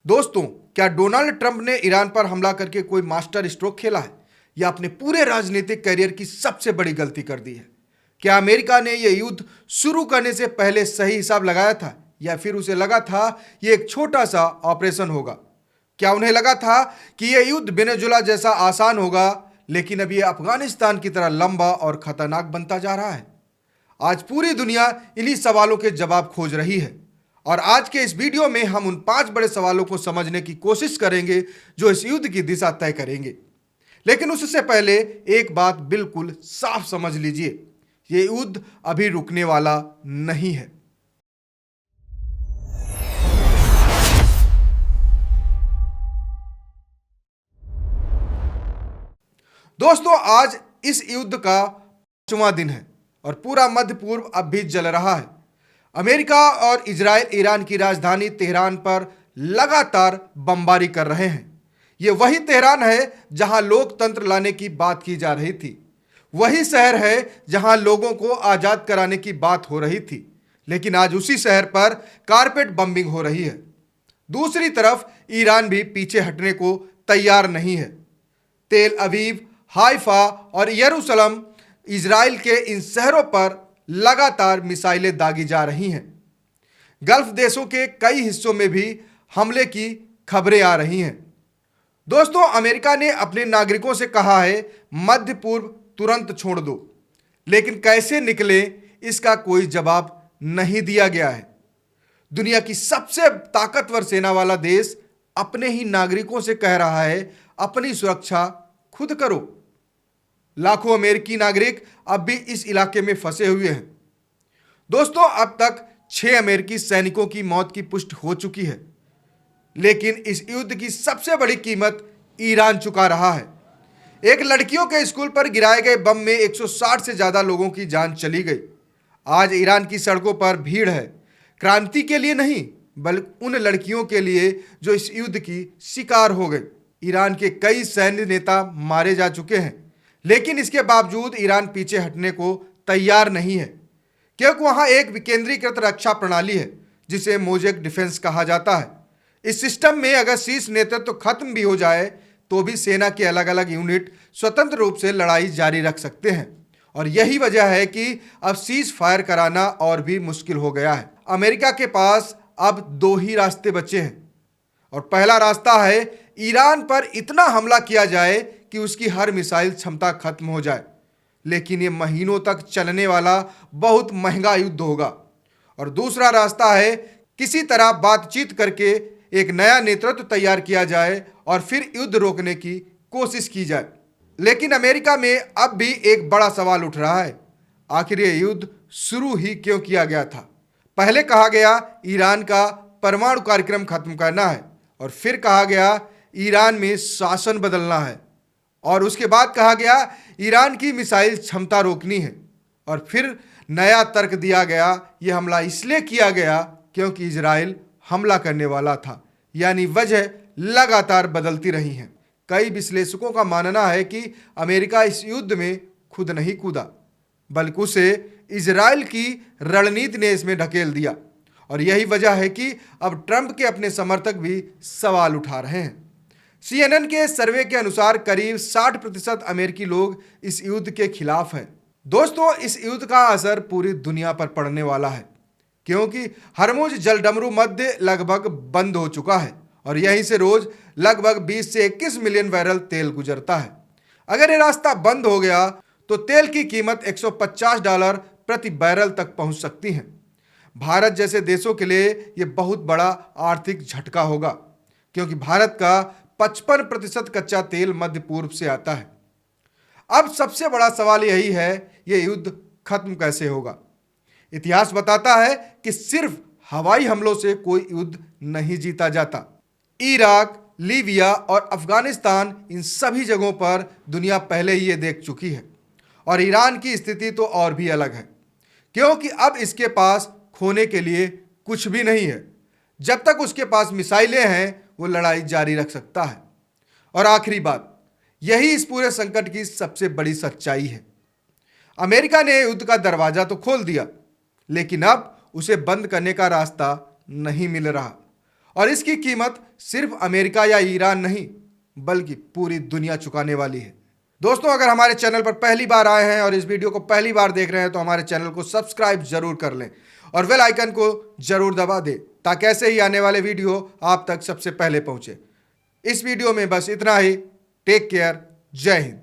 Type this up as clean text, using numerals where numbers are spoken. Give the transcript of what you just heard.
दोस्तों, क्या Donald Trump ने ईरान पर हमला करके कोई मास्टर स्ट्रोक खेला है या अपने पूरे राजनीतिक करियर की सबसे बड़ी गलती कर दी है? क्या अमेरिका ने यह युद्ध शुरू करने से पहले सही हिसाब लगाया था या फिर उसे लगा था यह एक छोटा सा ऑपरेशन होगा? क्या उन्हें लगा था कि यह युद्ध वेनेजुएला जैसा आसान होगा, लेकिन अब यह अफगानिस्तान की तरह लंबा और खतरनाक बनता जा रहा है? आज पूरी दुनिया इन्हीं सवालों के जवाब खोज रही है और आज के इस वीडियो में हम उन 5 बड़े सवालों को समझने की कोशिश करेंगे जो इस युद्ध की दिशा तय करेंगे। लेकिन उससे पहले एक बात बिल्कुल साफ समझ लीजिए, यह युद्ध अभी रुकने वाला नहीं है। दोस्तों, आज इस युद्ध का 5वां दिन है और पूरा मध्य पूर्व अब भी जल रहा है। अमेरिका और इजराइल ईरान की राजधानी तेहरान पर लगातार बमबारी कर रहे हैं। यह वही तेहरान है जहां लोकतंत्र लाने की बात की जा रही थी, वही शहर है जहां लोगों को आजाद कराने की बात हो रही थी, लेकिन आज उसी शहर पर कारपेट बम्बिंग हो रही है। दूसरी तरफ ईरान भी पीछे हटने को तैयार नहीं है। तेल अवीव, हाइफा और यरूशलेम, इजराइल के इन शहरों पर लगातार मिसाइलें दागी जा रही हैं। गल्फ देशों के कई हिस्सों में भी हमले की खबरें आ रही हैं। दोस्तों, अमेरिका ने अपने नागरिकों से कहा है मध्य पूर्व तुरंत छोड़ दो, लेकिन कैसे निकले इसका कोई जवाब नहीं दिया गया है। दुनिया की सबसे ताकतवर सेना वाला देश अपने ही नागरिकों से कह रहा है अपनी सुरक्षा खुद करो। लाखों अमेरिकी नागरिक अब भी इस इलाके में फंसे हुए हैं। दोस्तों, अब तक 6 अमेरिकी सैनिकों की मौत की पुष्टि हो चुकी है, लेकिन इस युद्ध की सबसे बड़ी कीमत ईरान चुका रहा है। एक लड़कियों के स्कूल पर गिराए गए बम में 160 से ज्यादा लोगों की जान चली गई। आज ईरान की सड़कों पर भीड़ है, क्रांति के लिए नहीं बल्कि उन लड़कियों के लिए जो इस युद्ध की शिकार हो गई। ईरान के कई सैन्य नेता मारे जा चुके हैं, लेकिन इसके बावजूद ईरान पीछे हटने को तैयार नहीं है, क्योंकि वहां एक विकेंद्रीकृत रक्षा प्रणाली है जिसे मोजेक डिफेंस कहा जाता है। इस सिस्टम में अगर शीर्ष नेतृत्व खत्म भी हो जाए तो भी सेना के अलग अलग यूनिट स्वतंत्र रूप से लड़ाई जारी रख सकते हैं, और यही वजह है कि अब सीज फायर कराना और भी मुश्किल हो गया है। अमेरिका के पास अब 2 ही रास्ते बचे हैं, और पहला रास्ता है ईरान पर इतना हमला किया जाए कि उसकी हर मिसाइल क्षमता खत्म हो जाए, लेकिन ये महीनों तक चलने वाला बहुत महंगा युद्ध होगा। और दूसरा रास्ता है किसी तरह बातचीत करके एक नया नेतृत्व तैयार किया जाए और फिर युद्ध रोकने की कोशिश की जाए। लेकिन अमेरिका में अब भी एक बड़ा सवाल उठ रहा है, आखिर ये युद्ध शुरू ही क्यों किया गया था? पहले कहा गया ईरान का परमाणु कार्यक्रम खत्म करना है, और फिर कहा गया ईरान में शासन बदलना है, और उसके बाद कहा गया ईरान की मिसाइल क्षमता रोकनी है, और फिर नया तर्क दिया गया यह हमला इसलिए किया गया क्योंकि इजराइल हमला करने वाला था। यानी वजह लगातार बदलती रही हैं। कई विश्लेषकों का मानना है कि अमेरिका इस युद्ध में खुद नहीं कूदा, बल्कि उसे इजराइल की रणनीति ने इसमें ढकेल दिया, और यही वजह है कि अब ट्रंप के अपने समर्थक भी सवाल उठा रहे हैं। CNN के सर्वे के अनुसार करीब 60% अमेरिकी लोग इस युद्ध के खिलाफ हैं। दोस्तों, इस युद्ध का असर पूरी दुनिया पर पड़ने वाला है, क्योंकि हरमुज जलडमरू मध्य लगभग बंद हो चुका है और यहीं से रोज लगभग 20 से 21 मिलियन बैरल तेल गुजरता है। अगर ये रास्ता बंद हो गया तो तेल की कीमत $150 प्रति बैरल तक पहुंच सकती है। भारत जैसे देशों के लिए यह बहुत बड़ा आर्थिक झटका होगा, क्योंकि भारत का 55% कच्चा तेल मध्य पूर्व से आता है। अब सबसे बड़ा सवाल यही है, यह युद्ध खत्म कैसे होगा? इतिहास बताता है कि सिर्फ हवाई हमलों से कोई युद्ध नहीं जीता जाता। इराक, लीबिया और अफगानिस्तान, इन सभी जगहों पर दुनिया पहले ही ये देख चुकी है। और ईरान की स्थिति तो और भी अलग है, क्योंकि अब इसके पास खोने के लिए कुछ भी नहीं है। जब तक उसके पास मिसाइलें हैं वो लड़ाई जारी रख सकता है। और आखिरी बात, यही इस पूरे संकट की सबसे बड़ी सच्चाई है। अमेरिका ने युद्ध का दरवाजा तो खोल दिया, लेकिन अब उसे बंद करने का रास्ता नहीं मिल रहा। और इसकी कीमत सिर्फ अमेरिका या ईरान नहीं बल्कि पूरी दुनिया चुकाने वाली है। दोस्तों, अगर हमारे चैनल पर पहली बार आए हैं और इस वीडियो को पहली बार देख रहे हैं तो हमारे चैनल को सब्सक्राइब जरूर कर लें और बेल आइकन को जरूर दबा दें ताकि ऐसे ही आने वाले वीडियो आप तक सबसे पहले पहुंचे। इस वीडियो में बस इतना ही। Take care. जय हिंद।